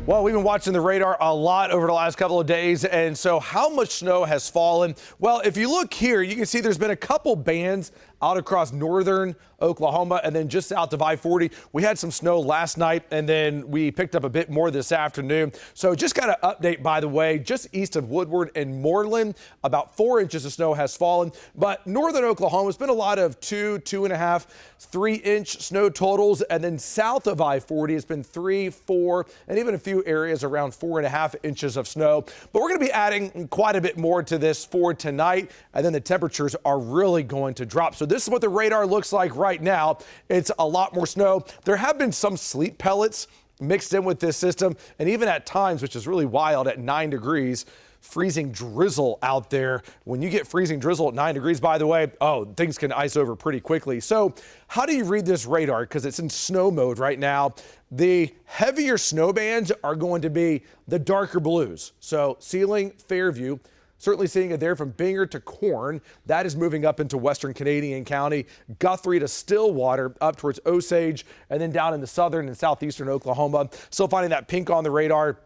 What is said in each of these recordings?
Well, we've been watching the radar a lot over the last couple of days, and so how much snow has fallen? Well, if you look here, you can see there's been a couple bands out across northern Oklahoma and then just south of I-40. We had some snow last night, and then we picked up a bit more this afternoon. So just got an update, by the way, just east of Woodward and Moreland, about 4 inches of snow has fallen. But northern Oklahoma, it's been a lot of 2, 2.5, 3-inch snow totals. And then south of I-40, it's been 3, 4, and even a few areas around 4.5 inches of snow. But we're going to be adding quite a bit more to this for tonight, and then the temperatures are really going to drop. So this is what the radar looks like right now. It's a lot more snow. There have been some sleet pellets mixed in with this system, and even at times, which is really wild, at 9 degrees, freezing drizzle out there. When you get freezing drizzle at 9 degrees, by the way, things can ice over pretty quickly. So how do you read this radar? Because it's in snow mode right now. The heavier snow bands are going to be the darker blues. So Sealing, Fairview, certainly seeing it there from Binger to Corn. That is moving up into western Canadian County, Guthrie to Stillwater, up towards Osage, and then down in the southern and southeastern Oklahoma. Still finding that pink on the radar.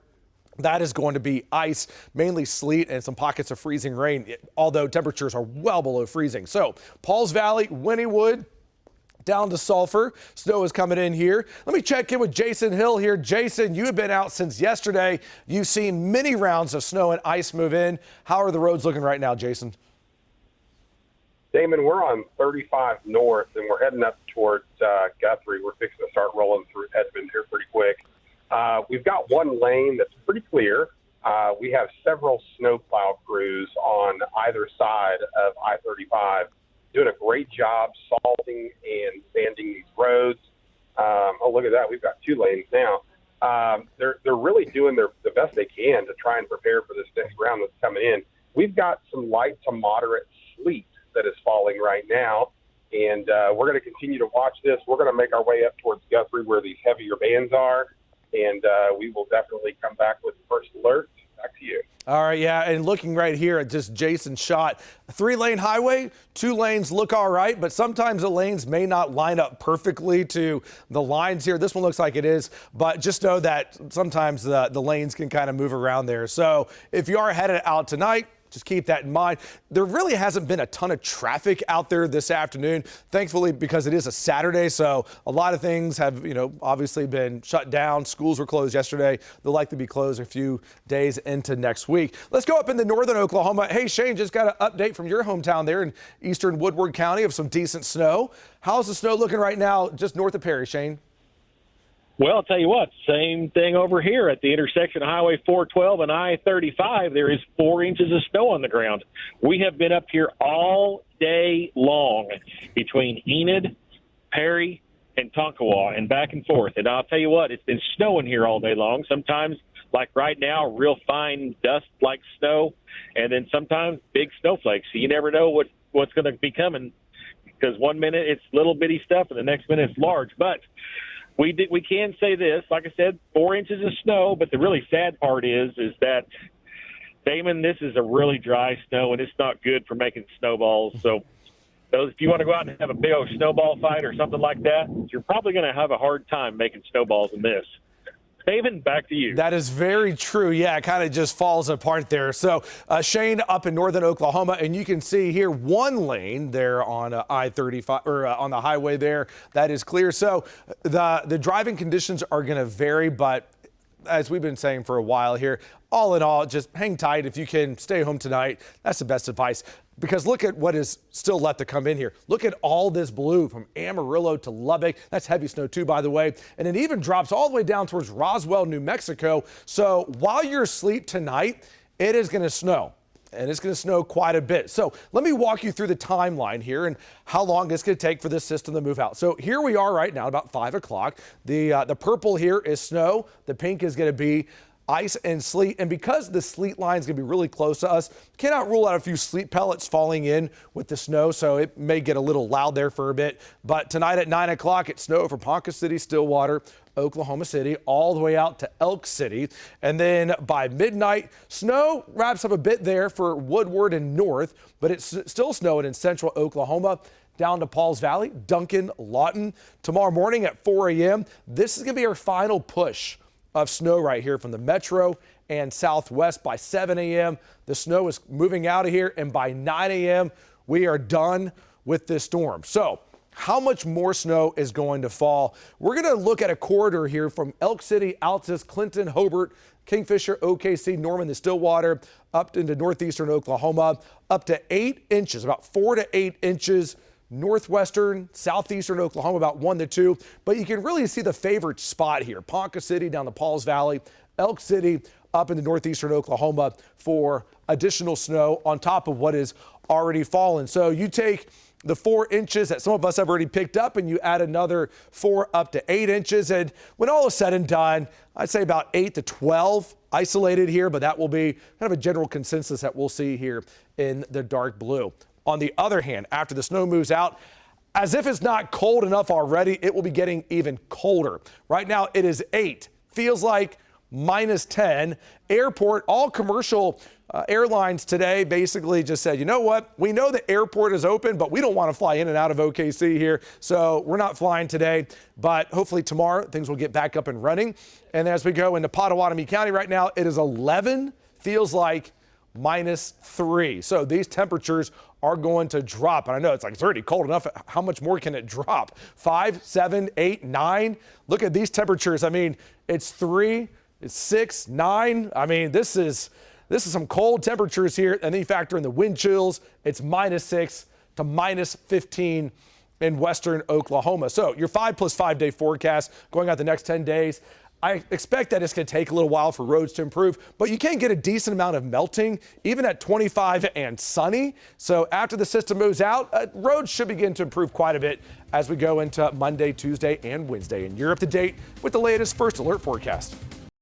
That is going to be ice, mainly sleet and some pockets of freezing rain, although temperatures are well below freezing. So Pauls Valley, Wynnewood, down to Sulphur. Snow is coming in here. Let me check in with Jason Hill here. Jason, you have been out since yesterday. You've seen many rounds of snow and ice move in. How are the roads looking right now, Jason? Damon, we're on 35 north, and we're heading up towards Guthrie. We're fixing to start rolling through Edmond here pretty quick. We've got one lane that's pretty clear. We have several snowplow crews on either side of I-35 doing a great job salting and sanding these roads. Look at that. We've got 2 lanes now. They're really doing the best they can to try and prepare for this next round that's coming in. We've got some light to moderate sleet that is falling right now, and we're going to continue to watch this. We're going to make our way up towards Guthrie where these heavier bands are, and we will definitely come back with the first alert. Back to you. All right, yeah, and looking right here at just Jason's shot, 3-lane highway, 2 lanes look all right, but sometimes the lanes may not line up perfectly to the lines here. This one looks like it is, but just know that sometimes the lanes can kind of move around there. So if you are headed out tonight, just keep that in mind. There really hasn't been a ton of traffic out there this afternoon, thankfully, because it is a Saturday. So a lot of things have, obviously been shut down. Schools were closed yesterday. They'll likely be closed a few days into next week. Let's go up into northern Oklahoma. Hey, Shane, just got an update from your hometown there in eastern Woodward County of some decent snow. How's the snow looking right now just north of Perry, Shane? Well, I'll tell you what, same thing over here at the intersection of Highway 412 and I-35. There is 4 inches of snow on the ground. We have been up here all day long between Enid, Perry, and Tonkawa and back and forth. And I'll tell you what, it's been snowing here all day long. Sometimes, like right now, real fine dust-like snow, and then sometimes big snowflakes. So you never know what's going to be coming, because 1 minute it's little bitty stuff and the next minute it's large. But we can say this, like I said, 4 inches of snow, but the really sad part is that, Damon, this is a really dry snow, and it's not good for making snowballs. So if you want to go out and have a big old snowball fight or something like that, you're probably going to have a hard time making snowballs in this. Damon, back to you. That is very true. Yeah, it kind of just falls apart there. So Shane up in northern Oklahoma, and you can see here 1 lane there on I-35 or on the highway there that is clear. So the driving conditions are going to vary, but as we've been saying for a while here, all in all, just hang tight. If you can stay home tonight, that's the best advice. Because look at what is still left to come in here. Look at all this blue from Amarillo to Lubbock. That's heavy snow too, by the way. And it even drops all the way down towards Roswell, New Mexico. So while you're asleep tonight, it is going to snow. And it's going to snow quite a bit. So let me walk you through the timeline here and how long it's going to take for this system to move out. So here we are right now, about 5 o'clock. The purple here is snow. The pink is going to be ice and sleet. And because the sleet line is going to be really close to us, cannot rule out a few sleet pellets falling in with the snow. So it may get a little loud there for a bit. But tonight at 9 o'clock, it's snow from Ponca City, Stillwater, Oklahoma City, all the way out to Elk City. And then by midnight, snow wraps up a bit there for Woodward and north, but it's still snowing in central Oklahoma down to Pauls Valley, Duncan, Lawton. Tomorrow morning at 4 a.m., this is going to be our final push of snow right here from the metro and southwest. By 7 a.m., the snow is moving out of here, and by 9 a.m., we are done with this storm. So how much more snow is going to fall? We're going to look at a corridor here from Elk City, Altus, Clinton, Hobart, Kingfisher, OKC, Norman, the Stillwater, up into northeastern Oklahoma, up to 8 inches, about 4 to 8 inches. Northwestern, southeastern Oklahoma, about 1 to 2. But you can really see the favorite spot here. Ponca City down the Pauls Valley, Elk City up into northeastern Oklahoma for additional snow on top of what is already fallen. So you take the 4 inches that some of us have already picked up, and you add another 4 up to 8 inches. And when all is said and done, I'd say about 8 to 12 isolated here, but that will be kind of a general consensus that we'll see here in the dark blue. On the other hand, after the snow moves out, as if it's not cold enough already, it will be getting even colder. Right now it is 8, feels like -10. Airport, all commercial airlines today basically just said, you know what, we know the airport is open, but we don't want to fly in and out of OKC here, so we're not flying today. But hopefully tomorrow things will get back up and running. And as we go into Pottawatomie County right now, it is 11, feels like -3. So these temperatures are going to drop. And I know it's like, it's already cold enough. How much more can it drop? 5, 7, 8, 9. Look at these temperatures. I mean, it's 3, it's 6, 9. I mean, this is some cold temperatures here. And then you factor in the wind chills. It's -6 to -15 in western Oklahoma. So your 5+5 day forecast going out the next 10 days. I expect that it's going to take a little while for roads to improve, but you can get a decent amount of melting, even at 25 and sunny. So after the system moves out, roads should begin to improve quite a bit as we go into Monday, Tuesday, and Wednesday. And you're up to date with the latest First Alert forecast.